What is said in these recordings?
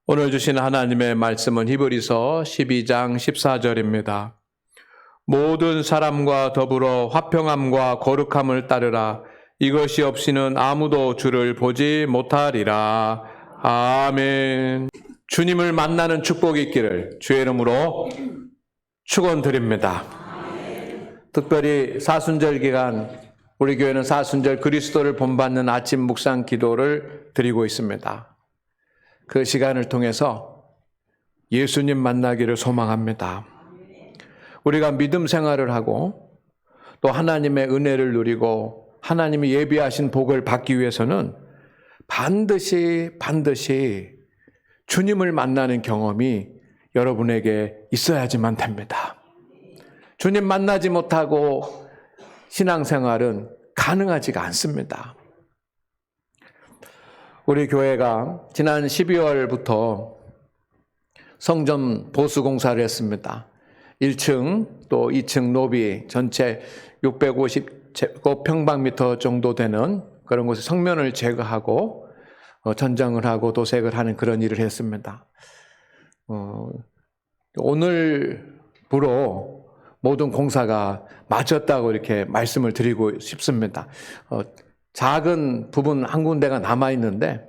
오늘 주신 하나님의 말씀은 히브리서 12장 14절입니다. 모든 사람과 더불어 화평함과 거룩함을 따르라. 이것이 없이는 아무도 주를 보지 못하리라. 아멘. 주님을 만나는 축복이 있기를 주의 이름으로 축원드립니다. 특별히 사순절 기간 우리 교회는 사순절 그리스도를 본받는 아침 묵상 기도를 드리고 있습니다. 그 시간을 통해서 예수님 만나기를 소망합니다. 우리가 믿음 생활을 하고 또 하나님의 은혜를 누리고 하나님이 예비하신 복을 받기 위해서는 반드시 주님을 만나는 경험이 여러분에게 있어야지만 됩니다. 주님 만나지 못하고 신앙생활은 가능하지가 않습니다. 우리 교회가 지난 12월부터 성전 보수 공사를 했습니다. 1층 또 2층 로비 전체 650평방미터 정도 되는 그런 곳에 성면을 제거하고 전장을 하고 도색을 하는 그런 일을 했습니다. 오늘부로 모든 공사가 마쳤다고 이렇게 말씀을 드리고 싶습니다. 작은 부분 한 군데가 남아있는데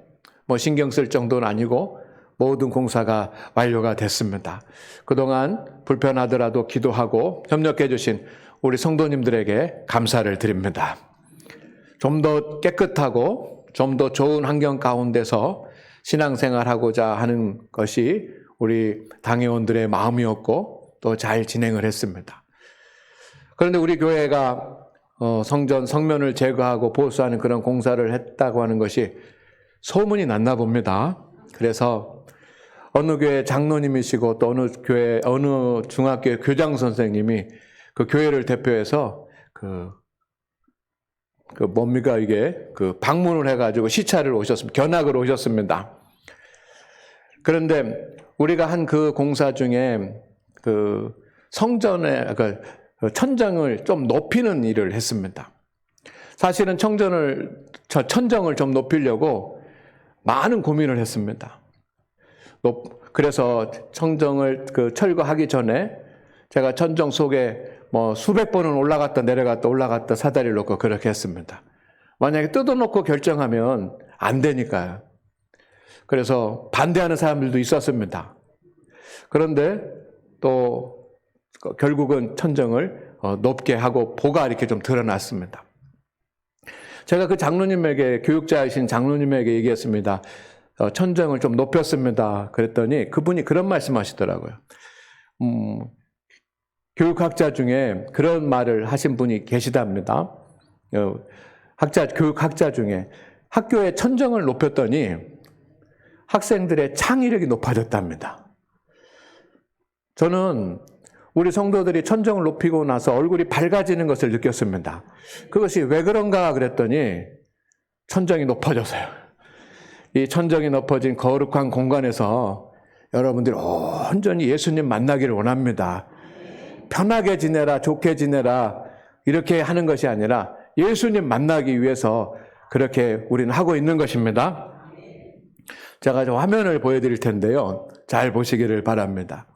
신경 쓸 정도는 아니고 모든 공사가 완료가 됐습니다. 그동안 불편하더라도 기도하고 협력해 주신 우리 성도님들에게 감사를 드립니다. 좀 더 깨끗하고 좀 더 좋은 환경 가운데서 신앙생활하고자 하는 것이 우리 당회원들의 마음이었고 또 잘 진행을 했습니다. 그런데 우리 교회가 성전 성면을 제거하고 보수하는 그런 공사를 했다고 하는 것이 소문이 났나 봅니다. 그래서 어느 교회 장로님이시고 또 어느 중학교의 교장 선생님이 그 교회를 대표해서 방문을 해가지고 시찰을 오셨습니다. 견학을 오셨습니다. 그런데 우리가 한 그 공사 중에 성전의 천정을 좀 높이는 일을 했습니다. 사실은 천정을 좀 높이려고 많은 고민을 했습니다. 그래서 천정을 철거하기 전에 제가 천정 속에 수백 번은 올라갔다 내려갔다 사다리를 놓고 그렇게 했습니다. 만약에 뜯어놓고 결정하면 안 되니까요. 그래서 반대하는 사람들도 있었습니다. 그런데 또 결국은 천정을 높게 하고 보가 이렇게 좀 드러났습니다. 제가 그 장로님에게, 교육자이신 장로님에게 얘기했습니다. 천정을 좀 높였습니다. 그랬더니 그분이 그런 말씀 하시더라고요. 교육학자 중에 그런 말을 하신 분이 계시답니다. 교육학자 중에 학교에 천정을 높였더니 학생들의 창의력이 높아졌답니다. 저는 우리 성도들이 천정을 높이고 나서 얼굴이 밝아지는 것을 느꼈습니다. 그것이 왜 그런가 그랬더니 천정이 높아져서요. 이 천정이 높아진 거룩한 공간에서 여러분들이 온전히 예수님 만나기를 원합니다. 편하게 지내라, 좋게 지내라 이렇게 하는 것이 아니라 예수님 만나기 위해서 그렇게 우리는 하고 있는 것입니다. 제가 좀 화면을 보여드릴 텐데요. 잘 보시기를 바랍니다.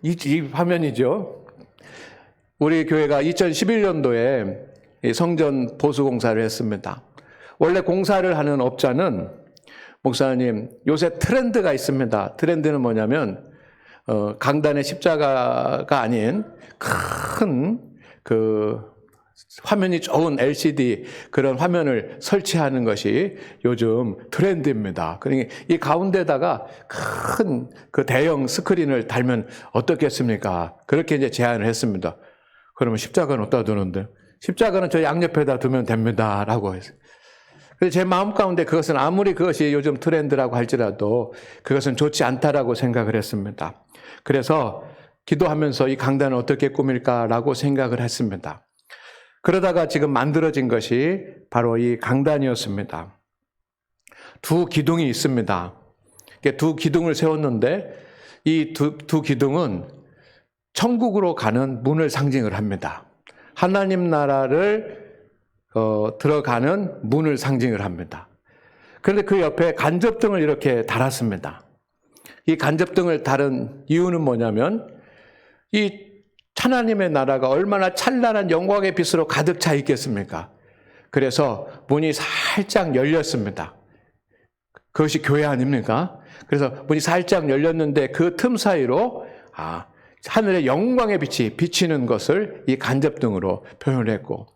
이 화면이죠. 우리 교회가 2011년도에 성전 보수 공사를 했습니다. 원래 공사를 하는 업자는 목사님, 요새 트렌드가 있습니다. 트렌드는 뭐냐면, 강단의 십자가가 아닌 큰 화면이 좋은 LCD 그런 화면을 설치하는 것이 요즘 트렌드입니다. 그러니까 이 가운데다가 큰 대형 스크린을 달면 어떻겠습니까? 그렇게 이제 제안을 했습니다. 그러면 십자가는 어디다 두는데? 십자가는 저 양옆에다 두면 됩니다. 라고 했어요. 그래서 제 마음 가운데 그것은 아무리 그것이 요즘 트렌드라고 할지라도 그것은 좋지 않다라고 생각을 했습니다. 그래서 기도하면서 이 강단을 어떻게 꾸밀까라고 생각을 했습니다. 그러다가 지금 만들어진 것이 바로 이 강단이었습니다. 두 기둥이 있습니다. 두 기둥을 세웠는데 이 두 기둥은 천국으로 가는 문을 상징을 합니다. 하나님 나라를 들어가는 문을 상징을 합니다. 그런데 그 옆에 간접등을 이렇게 달았습니다. 이 간접등을 달은 이유는 뭐냐면 이 하나님의 나라가 얼마나 찬란한 영광의 빛으로 가득 차 있겠습니까? 그래서 문이 살짝 열렸습니다. 그것이 교회 아닙니까? 그래서 문이 살짝 열렸는데 그 틈 사이로 하늘의 영광의 빛이 비치는 것을 이 간접등으로 표현했고,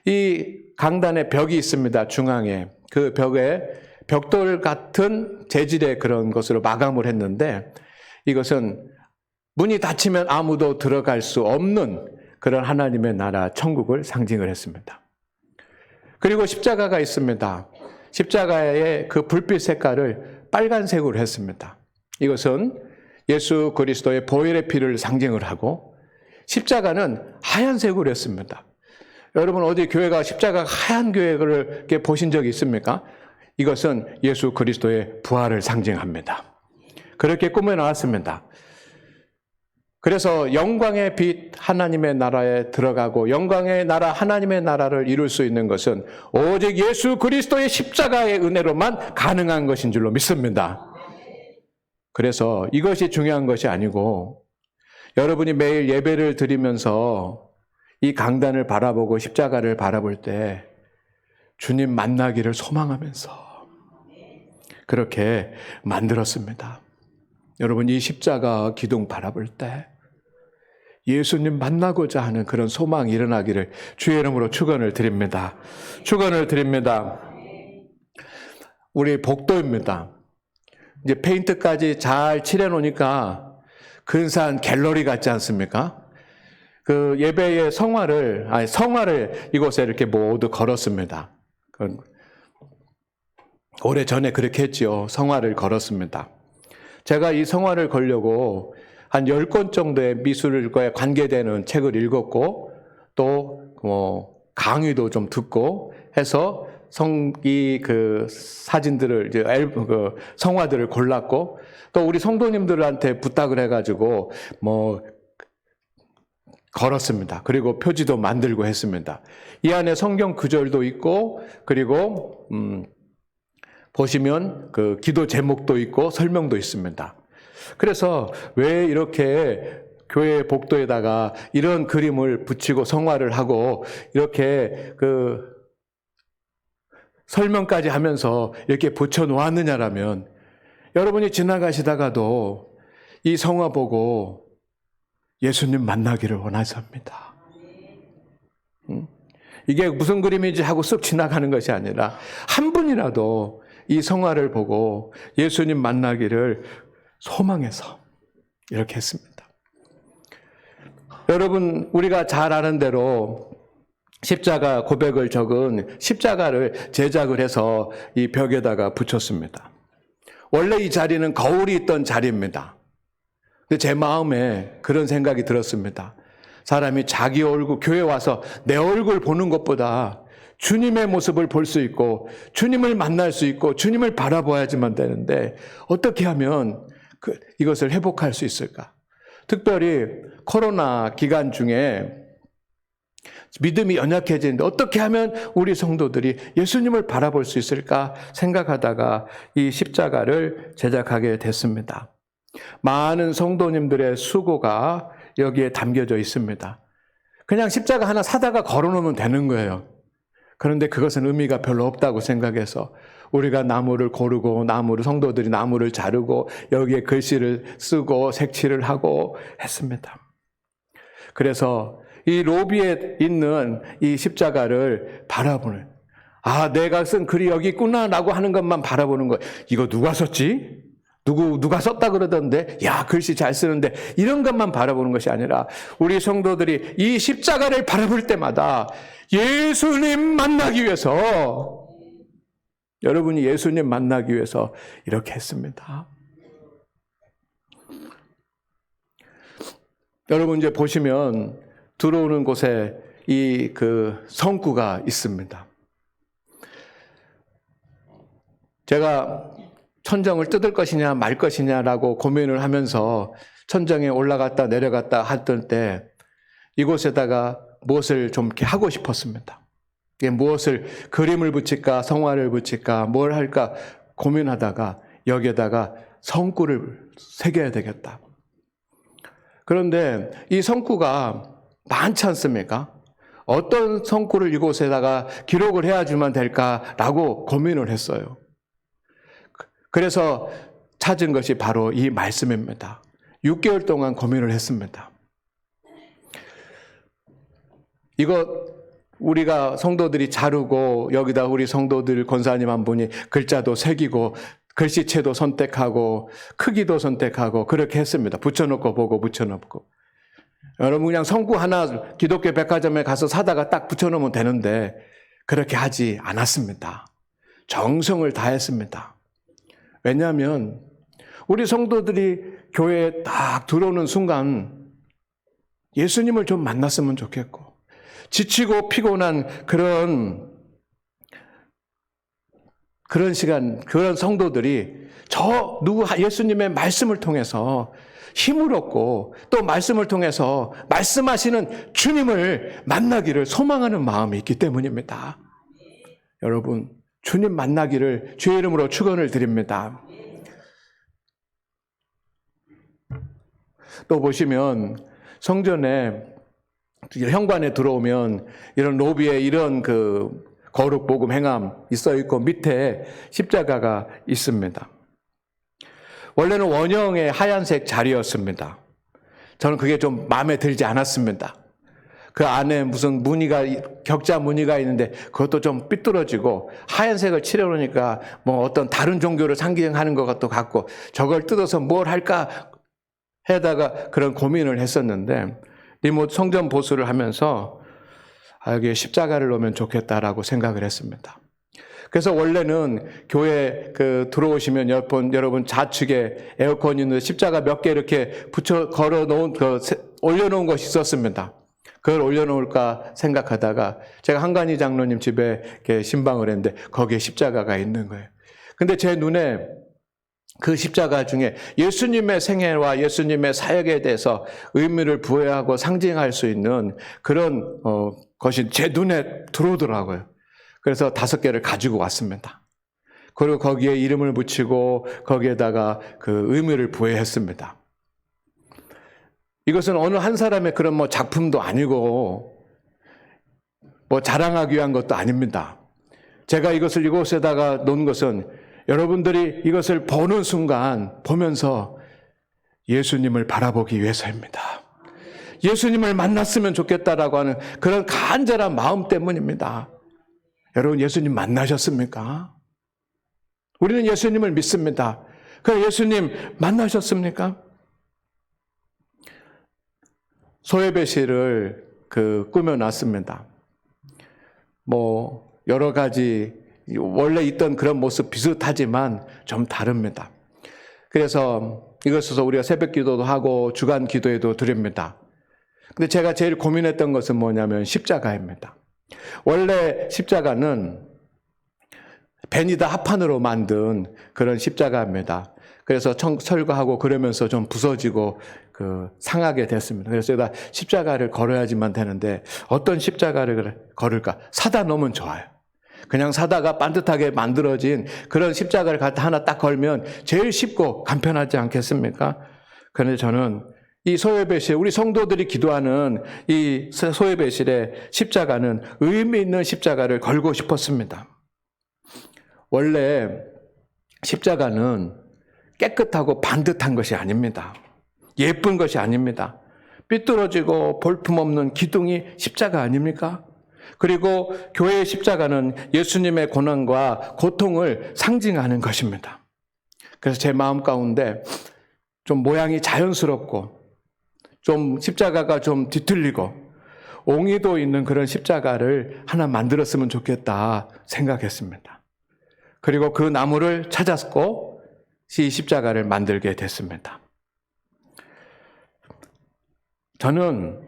이 강단에 벽이 있습니다. 중앙에. 그 벽에 벽돌 같은 재질의 그런 것으로 마감을 했는데, 이것은 문이 닫히면 아무도 들어갈 수 없는 그런 하나님의 나라 천국을 상징을 했습니다. 그리고 십자가가 있습니다. 십자가의 그 불빛 색깔을 빨간색으로 했습니다. 이것은 예수 그리스도의 보혈의 피를 상징을 하고, 십자가는 하얀색으로 했습니다. 여러분 어디 교회가 십자가 하얀 교회를 이렇게 보신 적이 있습니까? 이것은 예수 그리스도의 부활을 상징합니다. 그렇게 꾸며놨습니다. 그래서 영광의 빛 하나님의 나라에 들어가고 영광의 나라 하나님의 나라를 이룰 수 있는 것은 오직 예수 그리스도의 십자가의 은혜로만 가능한 것인 줄로 믿습니다. 그래서 이것이 중요한 것이 아니고, 여러분이 매일 예배를 드리면서 이 강단을 바라보고 십자가를 바라볼 때 주님 만나기를 소망하면서 그렇게 만들었습니다. 여러분 이 십자가 기둥 바라볼 때 예수님 만나고자 하는 그런 소망이 일어나기를 주의 이름으로 축원을 드립니다. 축원을 드립니다. 우리 복도입니다. 이제 페인트까지 잘 칠해 놓으니까 근사한 갤러리 같지 않습니까? 그 예배의 성화를 이곳에 이렇게 모두 걸었습니다. 오래전에 그렇게 했지요. 성화를 걸었습니다. 제가 이 성화를 걸려고 한 10권 정도의 미술과 관계되는 책을 읽었고, 또 강의도 좀 듣고 해서 그 사진들을 이제 성화들을 골랐고, 또 우리 성도님들한테 부탁을 해가지고 걸었습니다. 그리고 표지도 만들고 했습니다. 이 안에 성경 구절도 있고, 그리고 보시면 그 기도 제목도 있고 설명도 있습니다. 그래서 왜 이렇게 교회 복도에다가 이런 그림을 붙이고 성화를 하고 이렇게 그 설명까지 하면서 이렇게 붙여 놓았느냐라면, 여러분이 지나가시다가도 이 성화 보고 예수님 만나기를 원하십니다. 이게 무슨 그림인지 하고 쓱 지나가는 것이 아니라 한 분이라도 이 성화를 보고 예수님 만나기를 소망해서 이렇게 했습니다. 여러분 우리가 잘 아는 대로 십자가 고백을 적은 십자가를 제작을 해서 이 벽에다가 붙였습니다. 원래 이 자리는 거울이 있던 자리입니다. 근데 제 마음에 그런 생각이 들었습니다. 사람이 자기 얼굴, 교회 와서 내 얼굴 보는 것보다 주님의 모습을 볼 수 있고 주님을 만날 수 있고 주님을 바라봐야지만 되는데 어떻게 하면 이것을 회복할 수 있을까? 특별히 코로나 기간 중에 믿음이 연약해지는데 어떻게 하면 우리 성도들이 예수님을 바라볼 수 있을까 생각하다가 이 십자가를 제작하게 됐습니다. 많은 성도님들의 수고가 여기에 담겨져 있습니다. 그냥 십자가 하나 사다가 걸어놓으면 되는 거예요. 그런데 그것은 의미가 별로 없다고 생각해서 우리가 나무를 고르고 성도들이 나무를 자르고 여기에 글씨를 쓰고 색칠을 하고 했습니다. 그래서 이 로비에 있는 이 십자가를 바라보는, 내가 쓴 글이 여기 있구나라고 하는 것만 바라보는 거예요. 이거 누가 썼지? 누가 썼다 그러던데, 글씨 잘 쓰는데, 이런 것만 바라보는 것이 아니라, 우리 성도들이 이 십자가를 바라볼 때마다 예수님 만나기 위해서, 여러분이 예수님 만나기 위해서 이렇게 했습니다. 여러분 이제 보시면, 들어오는 곳에 이 성구가 있습니다. 제가 천정을 뜯을 것이냐 말 것이냐라고 고민을 하면서 천정에 올라갔다 내려갔다 했던 때 이곳에다가 무엇을 좀 이렇게 하고 싶었습니다. 이게 무엇을 그림을 붙일까 성화를 붙일까 뭘 할까 고민하다가 여기에다가 성구를 새겨야 되겠다. 그런데 이 성구가 많지 않습니까? 어떤 성구를 이곳에다가 기록을 해야지만 될까라고 고민을 했어요. 그래서 찾은 것이 바로 이 말씀입니다. 6개월 동안 고민을 했습니다. 이거 우리가 성도들이 자르고 여기다 우리 성도들 권사님 한 분이 글자도 새기고 글씨체도 선택하고 크기도 선택하고 그렇게 했습니다. 붙여놓고 보고 붙여놓고. 여러분 그냥 성구 하나 기독교 백화점에 가서 사다가 딱 붙여놓으면 되는데 그렇게 하지 않았습니다. 정성을 다했습니다. 왜냐하면 우리 성도들이 교회에 딱 들어오는 순간 예수님을 좀 만났으면 좋겠고 지치고 피곤한 그런 시간, 그런 성도들이 예수님의 말씀을 통해서 힘을 얻고 또 말씀을 통해서 말씀하시는 주님을 만나기를 소망하는 마음이 있기 때문입니다. 여러분, 주님 만나기를 주의 이름으로 축원을 드립니다. 또 보시면 성전에 현관에 들어오면 이런 로비에 이런 거룩 복음 행함 있어 있고 밑에 십자가가 있습니다. 원래는 원형의 하얀색 자리였습니다. 저는 그게 좀 마음에 들지 않았습니다. 그 안에 무슨 격자 무늬가 있는데 그것도 좀 삐뚤어지고 하얀색을 칠해놓으니까 뭐 어떤 다른 종교를 상징하는 것 같고 저걸 뜯어서 뭘 할까 해다가 그런 고민을 했었는데 리모트 성전 보수를 하면서 여기에 십자가를 놓으면 좋겠다라고 생각을 했습니다. 그래서 원래는 교회 들어오시면 여러분 좌측에 에어컨 있는 십자가 몇 개 이렇게 올려놓은 것이 있었습니다. 그걸 올려놓을까 생각하다가 제가 한간희 장로님 집에 이렇게 신방을 했는데 거기에 십자가가 있는 거예요. 근데 제 눈에 그 십자가 중에 예수님의 생애와 예수님의 사역에 대해서 의미를 부여하고 상징할 수 있는 그런 것이 제 눈에 들어오더라고요. 그래서 5개를 가지고 왔습니다. 그리고 거기에 이름을 붙이고 거기에다가 그 의미를 부여했습니다. 이것은 어느 한 사람의 그런 작품도 아니고 자랑하기 위한 것도 아닙니다. 제가 이곳에다가 놓은 것은 여러분들이 이것을 보는 순간 보면서 예수님을 바라보기 위해서입니다. 예수님을 만났으면 좋겠다라고 하는 그런 간절한 마음 때문입니다. 여러분 예수님 만나셨습니까? 우리는 예수님을 믿습니다. 그럼 예수님 만나셨습니까? 소예배실을 꾸며놨습니다. 여러 가지 원래 있던 그런 모습 비슷하지만 좀 다릅니다. 그래서 이것에서 우리가 새벽 기도도 하고 주간 기도에도 드립니다. 근데 제가 제일 고민했던 것은 뭐냐면 십자가입니다. 원래 십자가는 베니다 합판으로 만든 그런 십자가입니다. 그래서 철거하고 그러면서 좀 부서지고 상하게 됐습니다. 그래서 여기다 십자가를 걸어야지만 되는데 어떤 십자가를 걸을까? 사다 놓으면 좋아요. 그냥 사다가 반듯하게 만들어진 그런 십자가를 갖다 하나 딱 걸면 제일 쉽고 간편하지 않겠습니까? 그런데 저는 이 소예배실, 우리 성도들이 기도하는 이 소예배실의 십자가는 의미 있는 십자가를 걸고 싶었습니다. 원래 십자가는 깨끗하고 반듯한 것이 아닙니다. 예쁜 것이 아닙니다. 삐뚤어지고 볼품없는 기둥이 십자가 아닙니까? 그리고 교회의 십자가는 예수님의 고난과 고통을 상징하는 것입니다. 그래서 제 마음 가운데 좀 모양이 자연스럽고 좀 십자가가 좀 뒤틀리고 옹이도 있는 그런 십자가를 하나 만들었으면 좋겠다 생각했습니다. 그리고 그 나무를 찾았고 이 십자가를 만들게 됐습니다. 저는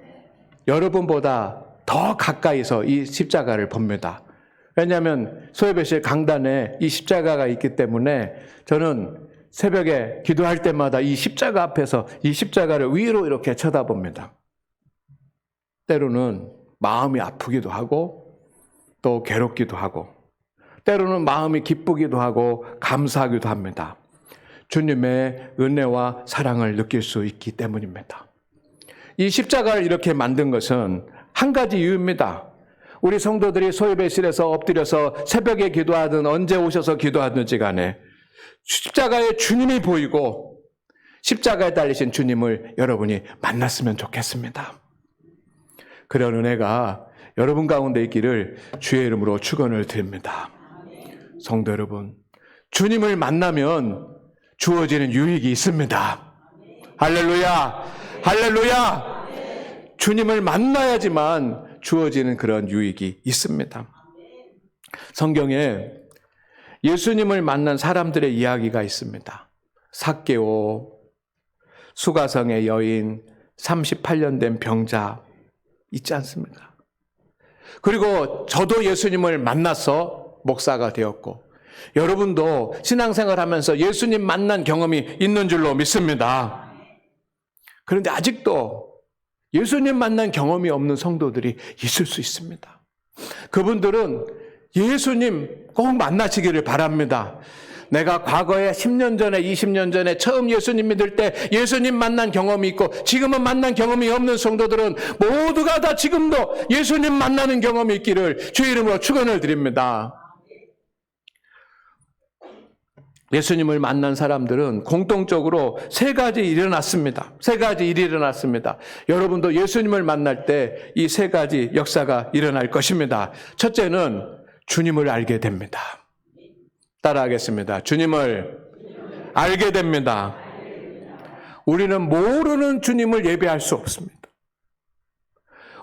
여러분보다 더 가까이서 이 십자가를 봅니다. 왜냐하면 소예배실 강단에 이 십자가가 있기 때문에 저는 새벽에 기도할 때마다 이 십자가 앞에서 이 십자가를 위로 이렇게 쳐다봅니다. 때로는 마음이 아프기도 하고 또 괴롭기도 하고 때로는 마음이 기쁘기도 하고 감사하기도 합니다. 주님의 은혜와 사랑을 느낄 수 있기 때문입니다. 이 십자가를 이렇게 만든 것은 한 가지 이유입니다. 우리 성도들이 소예배실에서 엎드려서 새벽에 기도하든 언제 오셔서 기도하든지 간에 십자가에 주님이 보이고 십자가에 달리신 주님을 여러분이 만났으면 좋겠습니다. 그런 은혜가 여러분 가운데 있기를 주의 이름으로 축원을 드립니다. 성도 여러분, 주님을 만나면 주어지는 유익이 있습니다. 할렐루야! 할렐루야! 주님을 만나야지만 주어지는 그런 유익이 있습니다. 성경에 예수님을 만난 사람들의 이야기가 있습니다. 삭개오, 수가성의 여인, 38년 된 병자 있지 않습니까? 그리고 저도 예수님을 만나서 목사가 되었고 여러분도 신앙생활 하면서 예수님 만난 경험이 있는 줄로 믿습니다. 그런데 아직도 예수님 만난 경험이 없는 성도들이 있을 수 있습니다. 그분들은 예수님 꼭 만나시기를 바랍니다. 내가 과거에 10년 전에 20년 전에 처음 예수님 믿을 때 예수님 만난 경험이 있고 지금은 만난 경험이 없는 성도들은 모두가 다 지금도 예수님 만나는 경험이 있기를 주의 이름으로 축원을 드립니다. 예수님을 만난 사람들은 공통적으로 세 가지 일이 일어났습니다. 세 가지 일이 일어났습니다. 여러분도 예수님을 만날 때 이 세 가지 역사가 일어날 것입니다. 첫째는 주님을 알게 됩니다. 따라하겠습니다. 주님을 알게 됩니다. 우리는 모르는 주님을 예배할 수 없습니다.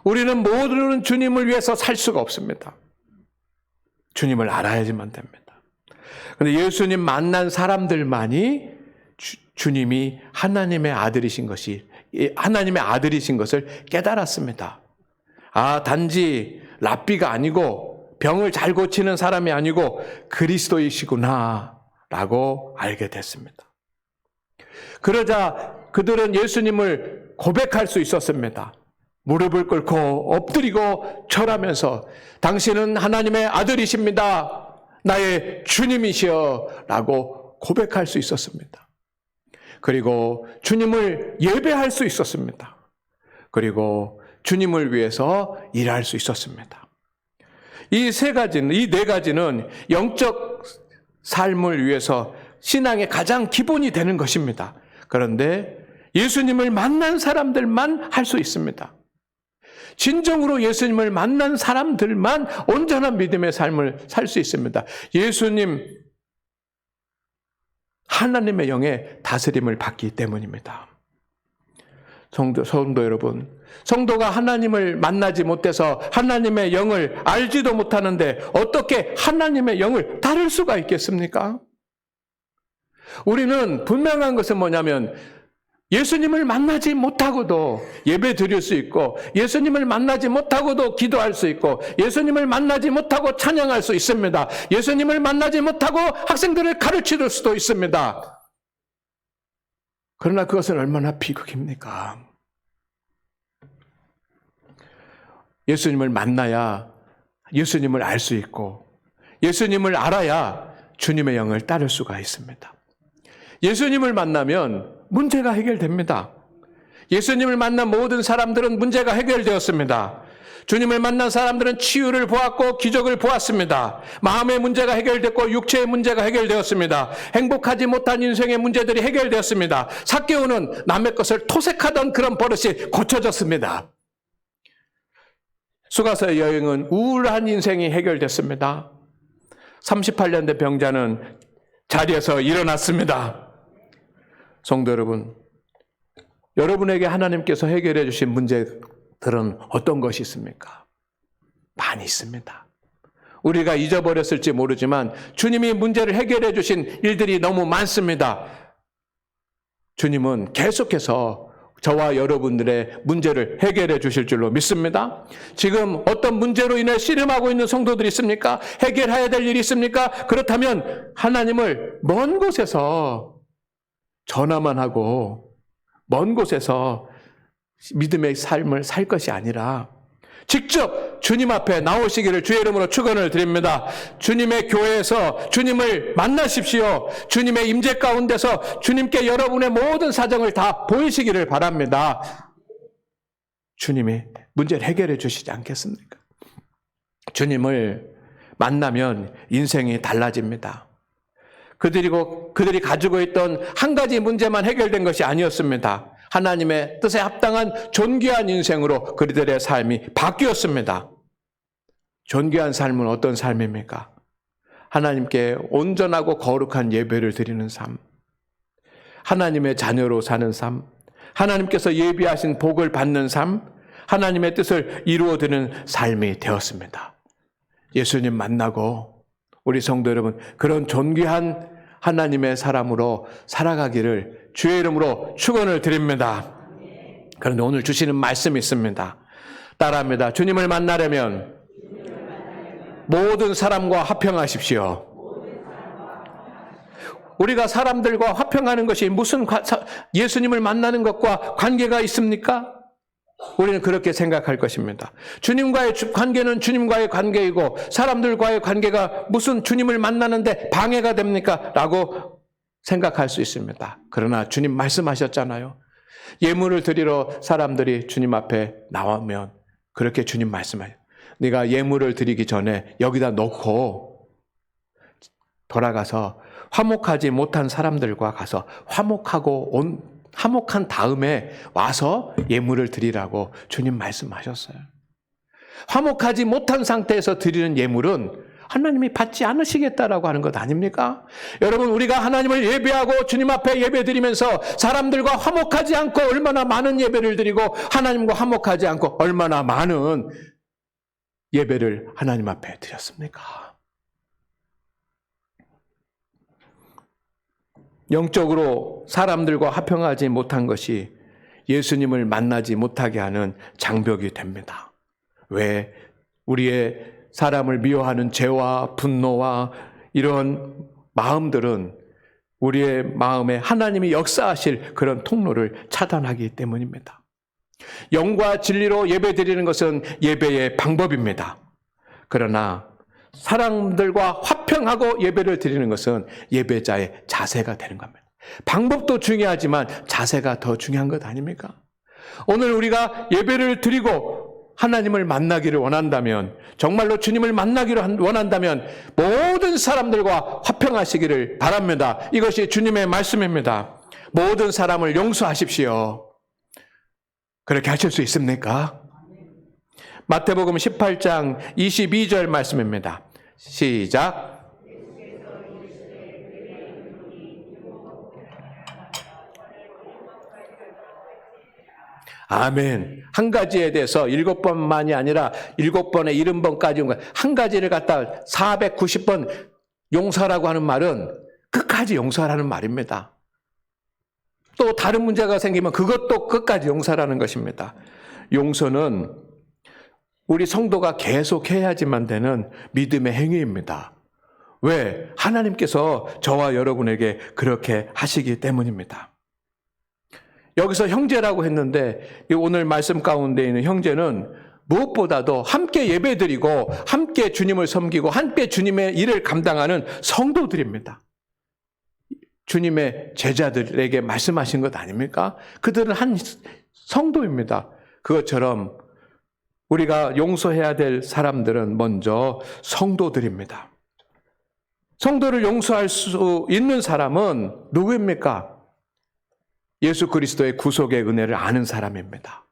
우리는 모르는 주님을 위해서 살 수가 없습니다. 주님을 알아야지만 됩니다. 그런데 예수님 만난 사람들만이 주님이 하나님의 아들이신 것을 깨달았습니다. 아, 단지 랍비가 아니고 병을 잘 고치는 사람이 아니고 그리스도이시구나 라고 알게 됐습니다. 그러자 그들은 예수님을 고백할 수 있었습니다. 무릎을 꿇고 엎드리고 절하면서 당신은 하나님의 아들이십니다. 나의 주님이시여 라고 고백할 수 있었습니다. 그리고 주님을 예배할 수 있었습니다. 그리고 주님을 위해서 일할 수 있었습니다. 이 네 가지는 영적 삶을 위해서 신앙의 가장 기본이 되는 것입니다. 그런데 예수님을 만난 사람들만 할 수 있습니다. 진정으로 예수님을 만난 사람들만 온전한 믿음의 삶을 살 수 있습니다. 예수님, 하나님의 영의 다스림을 받기 때문입니다. 성도 여러분, 성도가 하나님을 만나지 못해서 하나님의 영을 알지도 못하는데 어떻게 하나님의 영을 따를 수가 있겠습니까? 우리는 분명한 것은 뭐냐면 예수님을 만나지 못하고도 예배 드릴 수 있고 예수님을 만나지 못하고도 기도할 수 있고 예수님을 만나지 못하고 찬양할 수 있습니다. 예수님을 만나지 못하고 학생들을 가르칠 수도 있습니다. 그러나 그것은 얼마나 비극입니까? 예수님을 만나야 예수님을 알 수 있고 예수님을 알아야 주님의 영을 따를 수가 있습니다. 예수님을 만나면 문제가 해결됩니다. 예수님을 만난 모든 사람들은 문제가 해결되었습니다. 주님을 만난 사람들은 치유를 보았고 기적을 보았습니다. 마음의 문제가 해결됐고 육체의 문제가 해결되었습니다. 행복하지 못한 인생의 문제들이 해결되었습니다. 삭개오는 남의 것을 토색하던 그런 버릇이 고쳐졌습니다. 수가서의 여행은 우울한 인생이 해결됐습니다. 38년 된 병자는 자리에서 일어났습니다. 성도 여러분, 여러분에게 하나님께서 해결해 주신 문제들은 어떤 것이 있습니까? 많이 있습니다. 우리가 잊어버렸을지 모르지만 주님이 문제를 해결해 주신 일들이 너무 많습니다. 주님은 계속해서 저와 여러분들의 문제를 해결해 주실 줄로 믿습니다. 지금 어떤 문제로 인해 씨름하고 있는 성도들이 있습니까? 해결해야 될 일이 있습니까? 그렇다면 하나님을 먼 곳에서 전화만 하고 먼 곳에서 믿음의 삶을 살 것이 아니라 직접 주님 앞에 나오시기를 주의 이름으로 축원을 드립니다. 주님의 교회에서 주님을 만나십시오. 주님의 임재 가운데서 주님께 여러분의 모든 사정을 다 보이시기를 바랍니다. 주님이 문제를 해결해 주시지 않겠습니까? 주님을 만나면 인생이 달라집니다. 그들이 가지고 있던 한 가지 문제만 해결된 것이 아니었습니다. 하나님의 뜻에 합당한 존귀한 인생으로 그들의 삶이 바뀌었습니다. 존귀한 삶은 어떤 삶입니까? 하나님께 온전하고 거룩한 예배를 드리는 삶, 하나님의 자녀로 사는 삶, 하나님께서 예비하신 복을 받는 삶, 하나님의 뜻을 이루어드리는 삶이 되었습니다. 예수님 만나고 우리 성도 여러분, 그런 존귀한 하나님의 사람으로 살아가기를 주의 이름으로 축원을 드립니다. 그런데 오늘 주시는 말씀이 있습니다. 따라합니다. 주님을 만나려면 모든 사람과 화평하십시오. 우리가 사람들과 화평하는 것이 무슨 예수님을 만나는 것과 관계가 있습니까? 우리는 그렇게 생각할 것입니다. 주님과의 관계는 주님과의 관계이고 사람들과의 관계가 무슨 주님을 만나는데 방해가 됩니까? 라고 생각할 수 있습니다. 그러나 주님 말씀하셨잖아요. 예물을 드리러 사람들이 주님 앞에 나오면 그렇게 주님 말씀하세요. 네가 예물을 드리기 전에 여기다 놓고 돌아가서 화목하지 못한 사람들과 가서 화목한 다음에 와서 예물을 드리라고 주님 말씀하셨어요. 화목하지 못한 상태에서 드리는 예물은 하나님이 받지 않으시겠다라고 하는 것 아닙니까? 여러분, 우리가 하나님을 예배하고 주님 앞에 예배드리면서 사람들과 화목하지 않고 얼마나 많은 예배를 드리고 하나님과 화목하지 않고 얼마나 많은 예배를 하나님 앞에 드렸습니까? 영적으로 사람들과 화평하지 못한 것이 예수님을 만나지 못하게 하는 장벽이 됩니다. 왜? 우리의 사람을 미워하는 죄와 분노와 이런 마음들은 우리의 마음에 하나님이 역사하실 그런 통로를 차단하기 때문입니다. 영과 진리로 예배드리는 것은 예배의 방법입니다. 그러나 사람들과 화평하고 예배를 드리는 것은 예배자의 자세가 되는 겁니다. 방법도 중요하지만 자세가 더 중요한 것 아닙니까? 오늘 우리가 예배를 드리고 하나님을 만나기를 원한다면, 정말로 주님을 만나기를 원한다면 모든 사람들과 화평하시기를 바랍니다. 이것이 주님의 말씀입니다. 모든 사람을 용서하십시오. 그렇게 하실 수 있습니까? 마태복음 18장 22절 말씀입니다. 시작. 아멘. 한 가지에 대해서 7번만이 아니라 7번에 70번까지 한 가지를 갖다 490번 용서라고 하는 말은 끝까지 용서라는 말입니다. 또 다른 문제가 생기면 그것도 끝까지 용서라는 것입니다. 용서는 우리 성도가 계속 해야지만 되는 믿음의 행위입니다. 왜? 하나님께서 저와 여러분에게 그렇게 하시기 때문입니다. 여기서 형제라고 했는데 오늘 말씀 가운데 있는 형제는 무엇보다도 함께 예배드리고 함께 주님을 섬기고 함께 주님의 일을 감당하는 성도들입니다. 주님의 제자들에게 말씀하신 것 아닙니까? 그들은 한 성도입니다. 그것처럼 우리가 용서해야 될 사람들은 먼저 성도들입니다. 성도를 용서할 수 있는 사람은 누구입니까? 예수 그리스도의 구속의 은혜를 아는 사람입니다.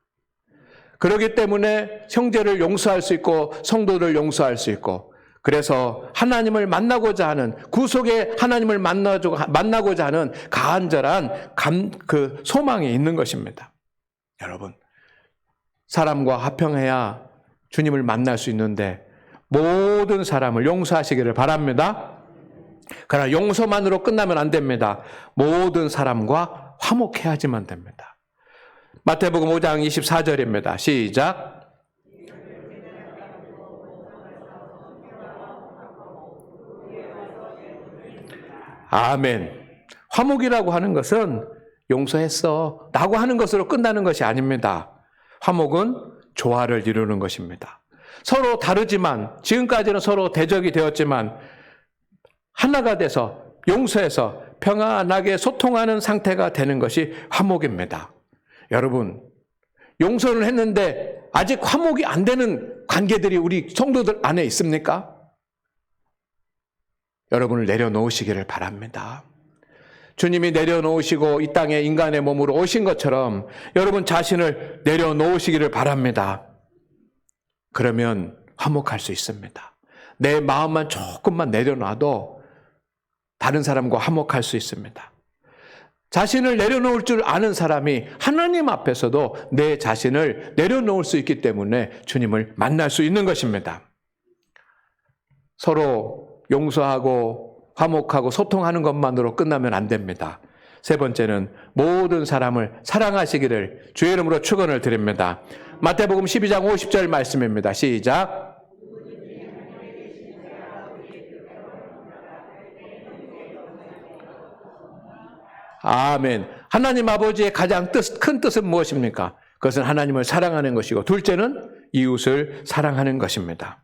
그렇기 때문에 형제를 용서할 수 있고 성도를 용서할 수 있고, 그래서 하나님을 만나고자 하는, 구속의 하나님을 만나고자 하는 간절한 그 소망이 있는 것입니다. 여러분, 사람과 화평해야 주님을 만날 수 있는데 모든 사람을 용서하시기를 바랍니다. 그러나 용서만으로 끝나면 안 됩니다. 모든 사람과 화목해야지만 됩니다. 마태복음 5장 24절입니다. 시작. 아멘. 화목이라고 하는 것은 용서했어 라고 하는 것으로 끝나는 것이 아닙니다. 화목은 조화를 이루는 것입니다. 서로 다르지만, 지금까지는 서로 대적이 되었지만 하나가 돼서 용서해서 평안하게 소통하는 상태가 되는 것이 화목입니다. 여러분, 용서를 했는데 아직 화목이 안 되는 관계들이 우리 성도들 안에 있습니까? 여러분을 내려놓으시기를 바랍니다. 주님이 내려놓으시고 이 땅에 인간의 몸으로 오신 것처럼 여러분 자신을 내려놓으시기를 바랍니다. 그러면 화목할 수 있습니다. 내 마음만 조금만 내려놔도 다른 사람과 화목할 수 있습니다. 자신을 내려놓을 줄 아는 사람이 하나님 앞에서도 내 자신을 내려놓을 수 있기 때문에 주님을 만날 수 있는 것입니다. 서로 용서하고 화목하고 소통하는 것만으로 끝나면 안 됩니다. 세 번째는 모든 사람을 사랑하시기를 주의 이름으로 축원을 드립니다. 마태복음 12장 50절 말씀입니다. 시작. 아멘. 하나님 아버지의 가장 큰 뜻은 무엇입니까? 그것은 하나님을 사랑하는 것이고, 둘째는 이웃을 사랑하는 것입니다.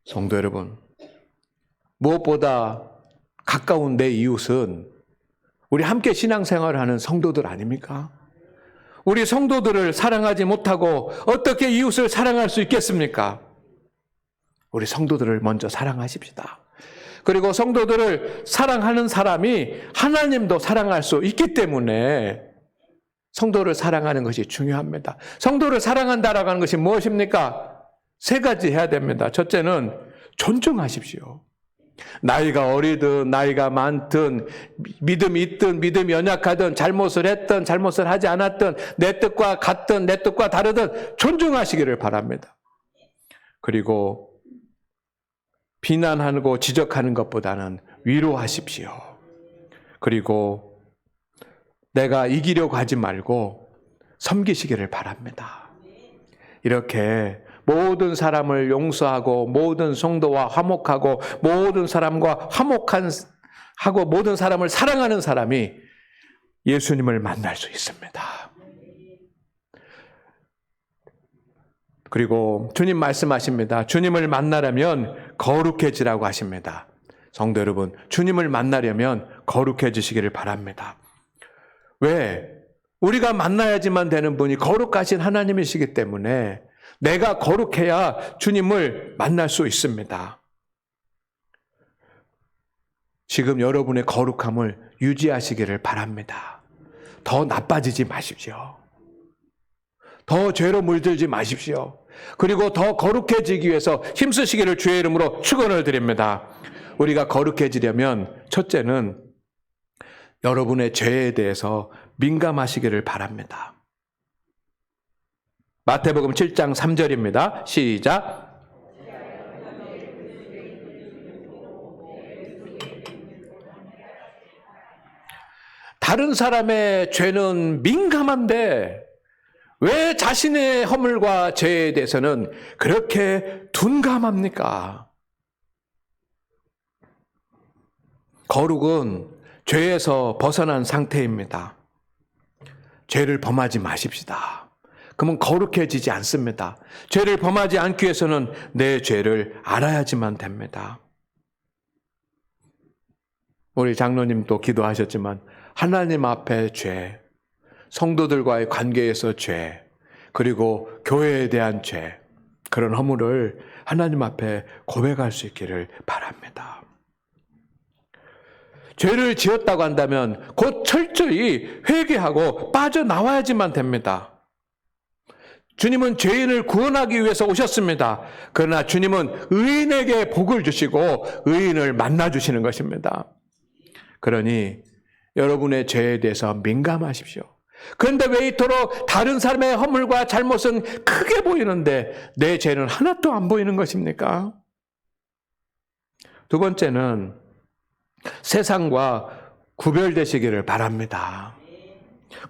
성도 여러분, 무엇보다 가까운 내 이웃은 우리 함께 신앙생활을 하는 성도들 아닙니까? 우리 성도들을 사랑하지 못하고 어떻게 이웃을 사랑할 수 있겠습니까? 우리 성도들을 먼저 사랑하십시다. 그리고 성도들을 사랑하는 사람이 하나님도 사랑할 수 있기 때문에 성도를 사랑하는 것이 중요합니다. 성도를 사랑한다라고 하는 것이 무엇입니까? 세 가지 해야 됩니다. 첫째는 존중하십시오. 나이가 어리든 나이가 많든 믿음이 있든 믿음이 연약하든 잘못을 했든 잘못을 하지 않았든 내 뜻과 같든 내 뜻과 다르든 존중하시기를 바랍니다. 그리고 비난하고 지적하는 것보다는 위로하십시오. 그리고 내가 이기려고 하지 말고 섬기시기를 바랍니다. 이렇게 모든 사람을 용서하고 모든 성도와 화목하고 모든 사람과 화목하고 모든 사람을 사랑하는 사람이 예수님을 만날 수 있습니다. 그리고 주님 말씀하십니다. 주님을 만나려면 거룩해지라고 하십니다. 성도 여러분, 주님을 만나려면 거룩해지시기를 바랍니다. 왜? 우리가 만나야지만 되는 분이 거룩하신 하나님이시기 때문에 내가 거룩해야 주님을 만날 수 있습니다. 지금 여러분의 거룩함을 유지하시기를 바랍니다. 더 나빠지지 마십시오. 더 죄로 물들지 마십시오. 그리고 더 거룩해지기 위해서 힘쓰시기를 주의 이름으로 축원을 드립니다. 우리가 거룩해지려면 첫째는 여러분의 죄에 대해서 민감하시기를 바랍니다. 마태복음 7장 3절입니다. 시작. 다른 사람의 죄는 민감한데 왜 자신의 허물과 죄에 대해서는 그렇게 둔감합니까? 거룩은 죄에서 벗어난 상태입니다. 죄를 범하지 마십시다. 그러면 거룩해지지 않습니다. 죄를 범하지 않기 위해서는 내 죄를 알아야지만 됩니다. 우리 장로님도 기도하셨지만 하나님 앞에 죄, 성도들과의 관계에서 죄, 그리고 교회에 대한 죄, 그런 허물을 하나님 앞에 고백할 수 있기를 바랍니다. 죄를 지었다고 한다면 곧 철저히 회개하고 빠져나와야지만 됩니다. 주님은 죄인을 구원하기 위해서 오셨습니다. 그러나 주님은 의인에게 복을 주시고 의인을 만나주시는 것입니다. 그러니 여러분의 죄에 대해서 민감하십시오. 그런데 왜 이토록 다른 사람의 허물과 잘못은 크게 보이는데 내 죄는 하나도 안 보이는 것입니까? 두 번째는 세상과 구별되시기를 바랍니다.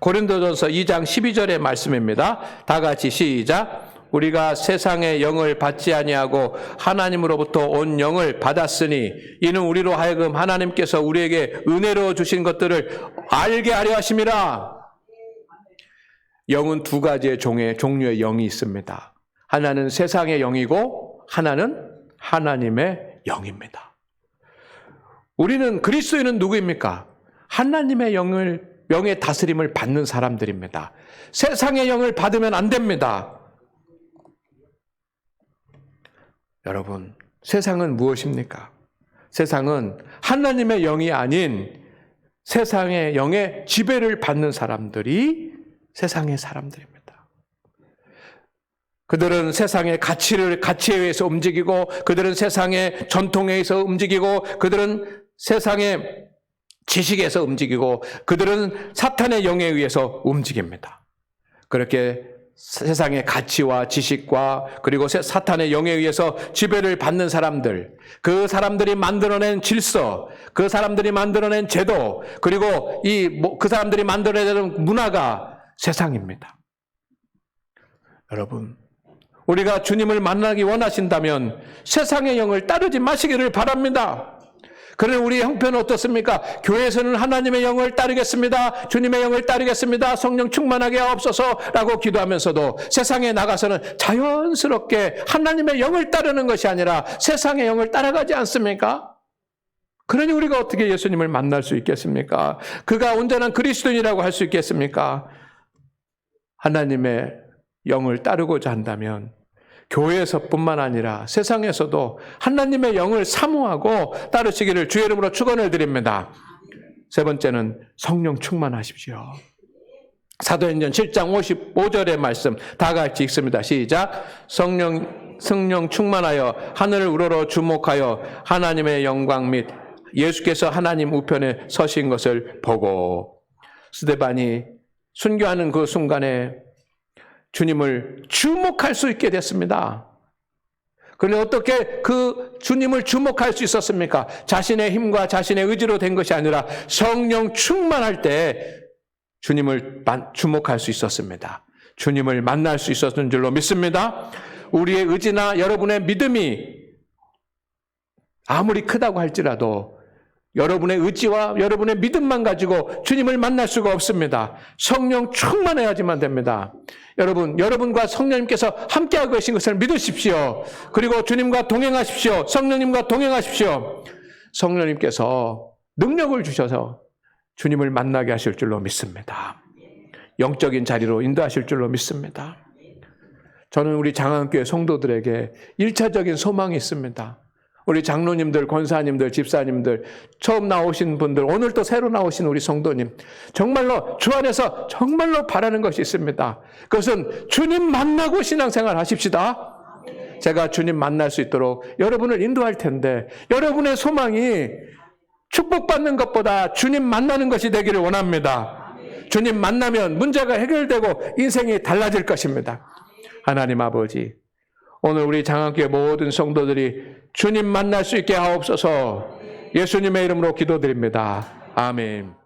고린도전서 2장 12절의 말씀입니다. 다 같이 시작. 우리가 세상의 영을 받지 아니하고 하나님으로부터 온 영을 받았으니 이는 우리로 하여금 하나님께서 우리에게 은혜로 주신 것들을 알게 하려 하심이라. 영은 두 가지의 종류의 영이 있습니다. 하나는 세상의 영이고 하나는 하나님의 영입니다. 우리는 그리스도인은 누구입니까? 하나님의 영의 다스림을 받는 사람들입니다. 세상의 영을 받으면 안 됩니다. 여러분, 세상은 무엇입니까? 세상은 하나님의 영이 아닌 세상의 영의 지배를 받는 사람들이 세상의 사람들입니다. 그들은 세상의 가치에 의해서 움직이고, 그들은 세상의 전통에 의해서 움직이고, 그들은 세상의 지식에서 움직이고, 그들은 사탄의 영에 의해서 움직입니다. 그렇게 세상의 가치와 지식과 그리고 사탄의 영에 의해서 지배를 받는 사람들, 그 사람들이 만들어낸 질서, 그 사람들이 만들어낸 제도, 그리고 그 사람들이 만들어내는 문화가 세상입니다. 여러분, 우리가 주님을 만나기 원하신다면 세상의 영을 따르지 마시기를 바랍니다. 그러나 우리 형편은 어떻습니까? 교회에서는 하나님의 영을 따르겠습니다. 주님의 영을 따르겠습니다. 성령 충만하게 하옵소서라고 기도하면서도 세상에 나가서는 자연스럽게 하나님의 영을 따르는 것이 아니라 세상의 영을 따라가지 않습니까? 그러니 우리가 어떻게 예수님을 만날 수 있겠습니까? 그가 온전한 그리스도인이라고 할 수 있겠습니까? 하나님의 영을 따르고자 한다면 교회에서뿐만 아니라 세상에서도 하나님의 영을 사모하고 따르시기를 주의 이름으로 축원을 드립니다. 세 번째는 성령 충만하십시오. 사도행전 7장 55절의 말씀 다 같이 읽습니다. 시작. 성령 충만하여 하늘을 우러러 주목하여 하나님의 영광 및 예수께서 하나님 우편에 서신 것을 보고. 스데반이 순교하는 그 순간에 주님을 주목할 수 있게 됐습니다. 그런데 어떻게 그 주님을 주목할 수 있었습니까? 자신의 힘과 자신의 의지로 된 것이 아니라 성령 충만할 때 주님을 주목할 수 있었습니다. 주님을 만날 수 있었던 줄로 믿습니다. 우리의 의지나 여러분의 믿음이 아무리 크다고 할지라도 여러분의 의지와 여러분의 믿음만 가지고 주님을 만날 수가 없습니다. 성령 충만해야지만 됩니다. 여러분과 성령님께서 함께하고 계신 것을 믿으십시오. 그리고 주님과 동행하십시오. 성령님과 동행하십시오. 성령님께서 능력을 주셔서 주님을 만나게 하실 줄로 믿습니다. 영적인 자리로 인도하실 줄로 믿습니다. 저는 우리 장안교회 성도들에게 1차적인 소망이 있습니다. 우리 장로님들, 권사님들, 집사님들, 처음 나오신 분들, 오늘 또 새로 나오신 우리 성도님, 정말로 주 안에서 정말로 바라는 것이 있습니다. 그것은 주님 만나고 신앙생활 하십시다. 제가 주님 만날 수 있도록 여러분을 인도할 텐데, 여러분의 소망이 축복받는 것보다 주님 만나는 것이 되기를 원합니다. 주님 만나면 문제가 해결되고 인생이 달라질 것입니다. 하나님 아버지, 오늘 우리 장안교회 모든 성도들이 주님 만날 수 있게 하옵소서. 예수님의 이름으로 기도드립니다. 아멘.